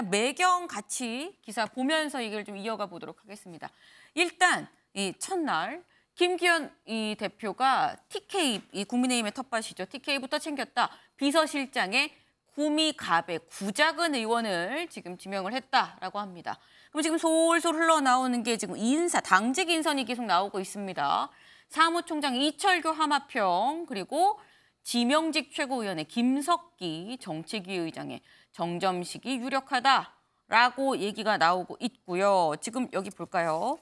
일단 매경 같이 기사 보면서 얘기를 좀 이어가 보도록 하겠습니다. 일단 이 첫날 김기현 이 대표가 TK, 이 국민의힘의 텃밭이죠. TK부터 챙겼다. 비서실장에 구미갑의 구작은 의원을 지금 지명을 했다라고 합니다. 그럼 지금 솔솔 흘러나오는 게 지금 인사, 당직 인선이 계속 나오고 있습니다. 사무총장 이철규 하마평, 그리고 지명직 최고위원회 김석기 정책위 의장의 정점식이 유력하다라고 얘기가 나오고 있고요. 지금 여기 볼까요?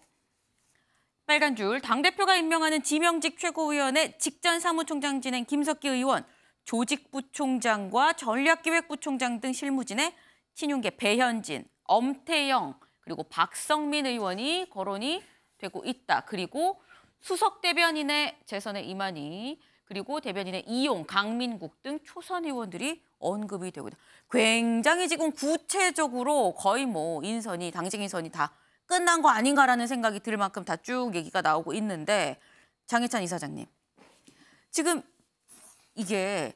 빨간 줄, 당대표가 임명하는 지명직 최고위원회 직전 사무총장 지낸 김석기 의원, 조직부총장과 전략기획부총장 등 실무진에 친윤계 배현진, 엄태영, 그리고 박성민 의원이 거론이 되고 있다. 그리고 수석 대변인의 재선에 임하니, 그리고 대변인의 이용, 강민국 등 초선 의원들이 언급이 되고 있다. 굉장히 지금 구체적으로 거의 뭐 인선이, 당직 인선이 다 끝난 거 아닌가라는 생각이 들 만큼 다 쭉 얘기가 나오고 있는데, 장혜찬 이사장님, 지금 이게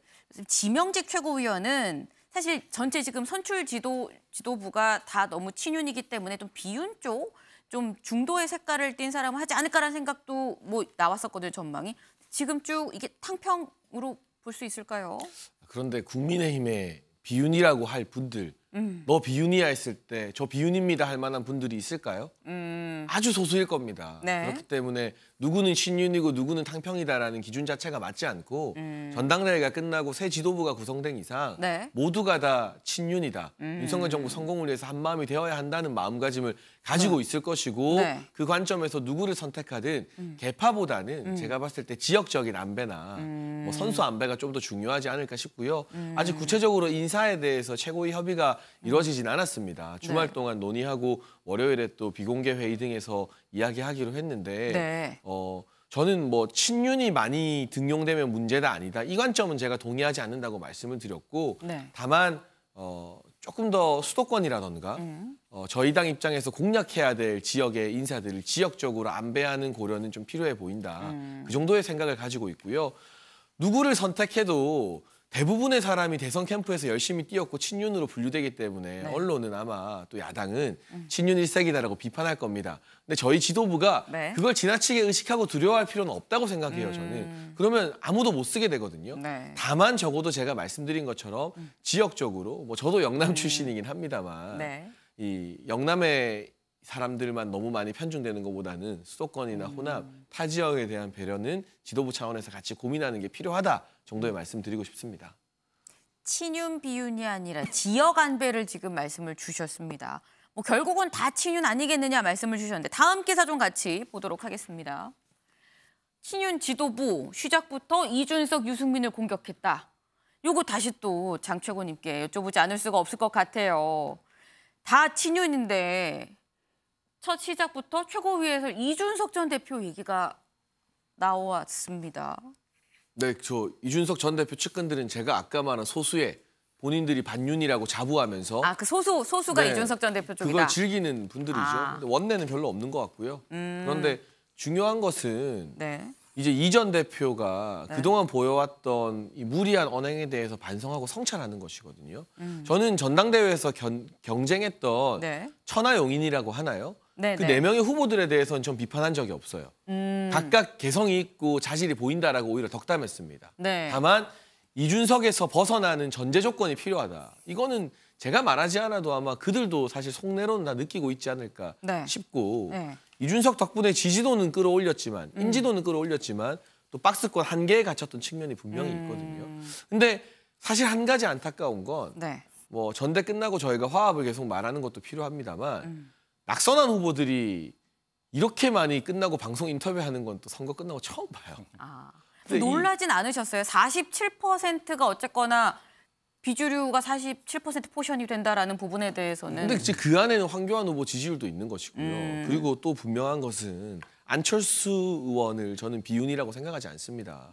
지명직 최고위원은 사실 전체 지금 선출 지도부가 다 너무 친윤이기 때문에 좀 비윤 쪽, 좀 중도의 색깔을 띤 사람을 하지 않을까라는 생각도 뭐 나왔었거든요, 전망이. 지금 쭉 이게 탕평으로 볼 수 있을까요? 그런데 국민의힘에 비윤이라고 할 분들, 너 비윤이야 했을 때 저 비윤입니다 할 만한 분들이 있을까요? 아주 소수일 겁니다. 네. 그렇기 때문에 누구는 친윤이고 누구는 탕평이다라는 기준 자체가 맞지 않고 전당대회가 끝나고 새 지도부가 구성된 이상 네. 모두가 다 친윤이다. 윤석열 정부 성공을 위해서 한마음이 되어야 한다는 마음가짐을 가지고 있을 것이고 네. 그 관점에서 누구를 선택하든 개파보다는 제가 봤을 때 지역적인 안배나 뭐 선수 안배가 좀 더 중요하지 않을까 싶고요. 아직 구체적으로 인사에 대해서 최고위 협의가 이루어지진 않았습니다. 주말 네. 동안 논의하고 월요일에 또 비공개 회의 등에서 이야기하기로 했는데 네. 저는 뭐 친윤이 많이 등용되면 문제다 아니다. 이 관점은 제가 동의하지 않는다고 말씀을 드렸고 네. 다만 조금 더 수도권이라던가 저희 당 입장에서 공략해야 될 지역의 인사들을 지역적으로 안배하는 고려는 좀 필요해 보인다. 그 정도의 생각을 가지고 있고요. 누구를 선택해도 대부분의 사람이 대선 캠프에서 열심히 뛰었고 친윤으로 분류되기 때문에 네. 언론은 아마 또 야당은 친윤 일색이다라고 비판할 겁니다. 근데 저희 지도부가 네. 그걸 지나치게 의식하고 두려워할 필요는 없다고 생각해요, 저는. 그러면 아무도 못 쓰게 되거든요. 네. 다만 적어도 제가 말씀드린 것처럼 지역적으로, 뭐 저도 영남 출신이긴 합니다만 네. 이 영남의 사람들만 너무 많이 편중되는 것보다는 수도권이나 호남, 타 지역에 대한 배려는 지도부 차원에서 같이 고민하는 게 필요하다 정도의 말씀드리고 싶습니다. 친윤 비윤이 아니라 지역 안배를 지금 말씀을 주셨습니다. 뭐 결국은 다 친윤 아니겠느냐 말씀을 주셨는데 다음 기사 좀 같이 보도록 하겠습니다. 친윤 지도부 시작부터 이준석, 유승민을 공격했다. 요거 다시 또 장 최고님께 여쭤보지 않을 수가 없을 것 같아요. 다 친윤인데 첫 시작부터 최고위에서 이준석 전 대표 얘기가 나왔습니다. 네, 저 이준석 전 대표 측근들은 제가 아까 말한 소수의 본인들이 반윤이라고 자부하면서 그 소수가 네, 이준석 전 대표 쪽이다. 그걸 즐기는 분들이죠. 근데 원내는 별로 없는 것 같고요. 그런데 중요한 것은 네. 이제 이 전 대표가 그동안 보여왔던 이 무리한 언행에 대해서 반성하고 성찰하는 것이거든요. 저는 전당대회에서 경쟁했던 네. 천하용인이라고 하나요? 네, 그 네. 4명의 후보들에 대해서는 전 비판한 적이 없어요. 각각 개성이 있고 자질이 보인다라고 오히려 덕담했습니다. 네. 다만 이준석에서 벗어나는 전제 조건이 필요하다. 이거는 제가 말하지 않아도 아마 그들도 사실 속내로는 다 느끼고 있지 않을까 네. 싶고 네. 이준석 덕분에 지지도는 끌어올렸지만 인지도는 끌어올렸지만 또 박스권 한계에 갇혔던 측면이 분명히 있거든요. 근데 사실 한 가지 안타까운 건 네. 뭐 전대 끝나고 저희가 화합을 계속 말하는 것도 필요합니다만 낙선한 후보들이 이렇게 많이 끝나고 방송 인터뷰하는 건 또 선거 끝나고 처음 봐요. 근데 놀라진 않으셨어요? 47%가 어쨌거나 비주류가 47% 포션이 된다라는 부분에 대해서는. 근데 그 안에는 황교안 후보 지지율도 있는 것이고요. 그리고 또 분명한 것은 안철수 의원을 저는 비윤이라고 생각하지 않습니다.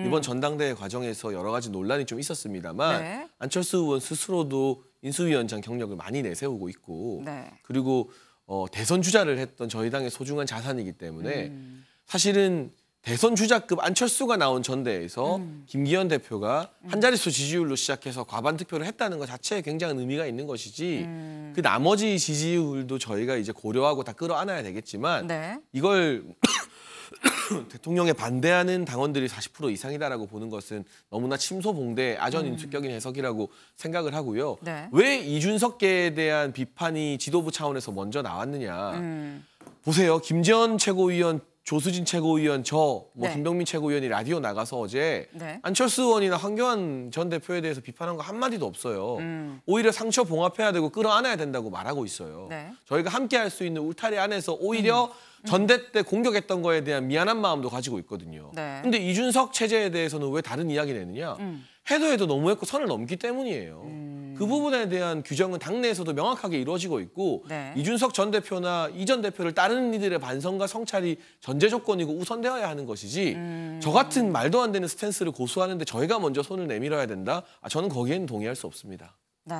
이번 전당대회 과정에서 여러 가지 논란이 좀 있었습니다만 네. 안철수 의원 스스로도 인수위원장 경력을 많이 내세우고 있고 네. 그리고 대선 주자를 했던 저희 당의 소중한 자산이기 때문에 사실은 대선 주자급 안철수가 나온 전대에서 김기현 대표가 한 자릿수 지지율로 시작해서 과반 투표를 했다는 것 자체에 굉장한 의미가 있는 것이지 그 나머지 지지율도 저희가 이제 고려하고 다 끌어안아야 되겠지만 네. 이걸 대통령에 반대하는 당원들이 40% 이상이다라고 보는 것은 너무나 침소봉대 아전인수격인 해석이라고 생각을 하고요. 네. 왜 이준석계에 대한 비판이 지도부 차원에서 먼저 나왔느냐. 보세요. 김재원 최고위원, 조수진 최고위원, 네. 김병민 최고위원이 라디오 나가서 어제 네. 안철수 의원이나 황교안 전 대표에 대해서 비판한 거 한마디도 없어요. 오히려 상처 봉합해야 되고 끌어안아야 된다고 말하고 있어요. 네. 저희가 함께 할 수 있는 울타리 안에서 오히려 전대 때 공격했던 거에 대한 미안한 마음도 가지고 있거든요. 네. 근데 이준석 체제에 대해서는 왜 다른 이야기 내느냐? 해도 너무했고 선을 넘기 때문이에요. 그 부분에 대한 규정은 당내에서도 명확하게 이루어지고 있고 네. 이준석 전 대표나 이 전 대표를 따르는 이들의 반성과 성찰이 전제 조건이고 우선되어야 하는 것이지 저 같은 말도 안 되는 스탠스를 고수하는데 저희가 먼저 손을 내밀어야 된다? 저는 거기에는 동의할 수 없습니다. 네.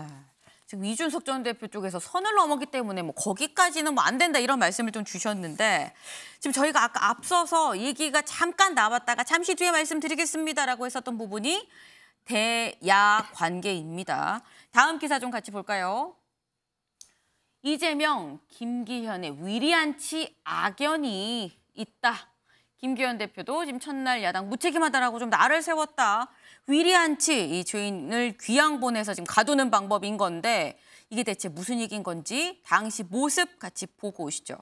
지금 이준석 전 대표 쪽에서 선을 넘었기 때문에 뭐 거기까지는 뭐 안 된다 이런 말씀을 좀 주셨는데 지금 저희가 아까 앞서서 얘기가 잠깐 나왔다가 잠시 뒤에 말씀드리겠습니다라고 했었던 부분이 대야 관계입니다. 다음 기사 좀 같이 볼까요? 이재명, 김기현의 위리안치 악연이 있다. 김기현 대표도 지금 첫날 야당 무책임하다라고 좀 날을 세웠다. 위리안치 이 죄인을 귀양 보내서 지금 가두는 방법인 건데 이게 대체 무슨 얘기인 건지 당시 모습 같이 보고 오시죠.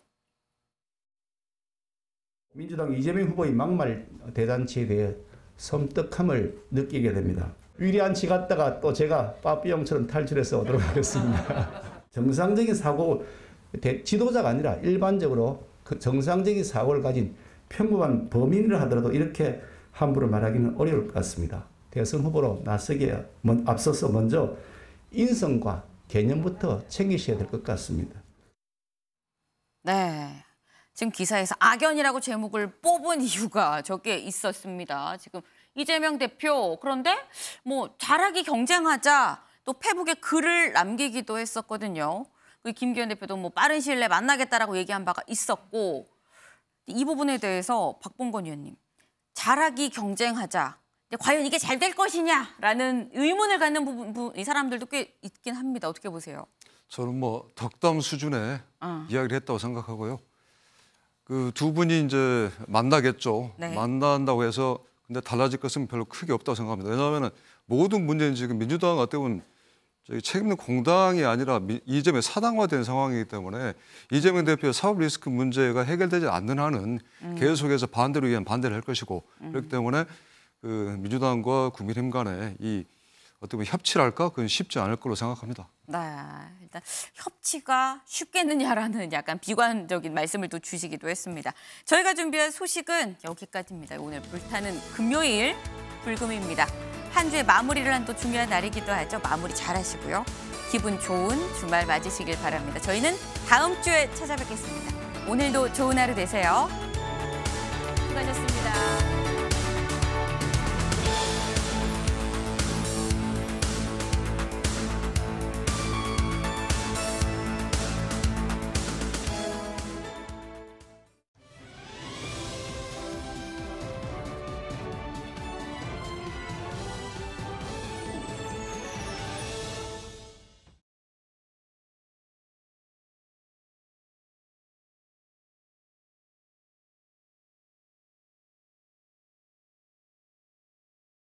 민주당 이재명 후보의 막말 대잔치에 대해 섬뜩함을 느끼게 됩니다. 위리안치 갔다가 또 제가 빠삐용처럼 탈출해서 오도록 하겠습니다. 정상적인 사고, 지도자가 아니라 일반적으로 그 정상적인 사고를 가진 평범한 범인을 하더라도 이렇게 함부로 말하기는 어려울 것 같습니다. 대선 후보로 나서기에 앞서서 먼저 인성과 개념부터 챙기셔야 될 것 같습니다. 네. 지금 기사에서 악연이라고 제목을 뽑은 이유가 저게 있었습니다. 지금 이재명 대표 그런데 뭐 잘하기 경쟁하자 또 페북에 글을 남기기도 했었거든요. 그 김기현 대표도 뭐 빠른 시일 내에 만나겠다라고 얘기한 바가 있었고 이 부분에 대해서 박봉건 의원님 잘하기 경쟁하자. 근데 과연 이게 잘 될 것이냐라는 의문을 갖는 부분 이 사람들도 꽤 있긴 합니다. 어떻게 보세요? 저는 뭐 덕담 수준의 이야기를 했다고 생각하고요. 그 두 분이 이제 만나겠죠. 네. 만난다고 해서 근데 달라질 것은 별로 크게 없다고 생각합니다. 왜냐하면 모든 문제는 지금 민주당 어떻게 보면 책임있는 공당이 아니라 이재명이 사당화된 상황이기 때문에 이재명 대표의 사법 리스크 문제가 해결되지 않는 한은 계속해서 반대로 위한 반대를 할 것이고 그렇기 때문에 그 민주당과 국민의힘 간에 이 어떻게 보면 협치랄까? 그건 쉽지 않을 거로 생각합니다. 네, 일단 협치가 쉽겠느냐라는 약간 비관적인 말씀을 또 주시기도 했습니다. 저희가 준비한 소식은 여기까지입니다. 오늘 불타는 금요일 불금입니다. 한 주의 마무리를 한 또 중요한 날이기도 하죠. 마무리 잘하시고요. 기분 좋은 주말 맞으시길 바랍니다. 저희는 다음 주에 찾아뵙겠습니다. 오늘도 좋은 하루 되세요. 수고하셨습니다.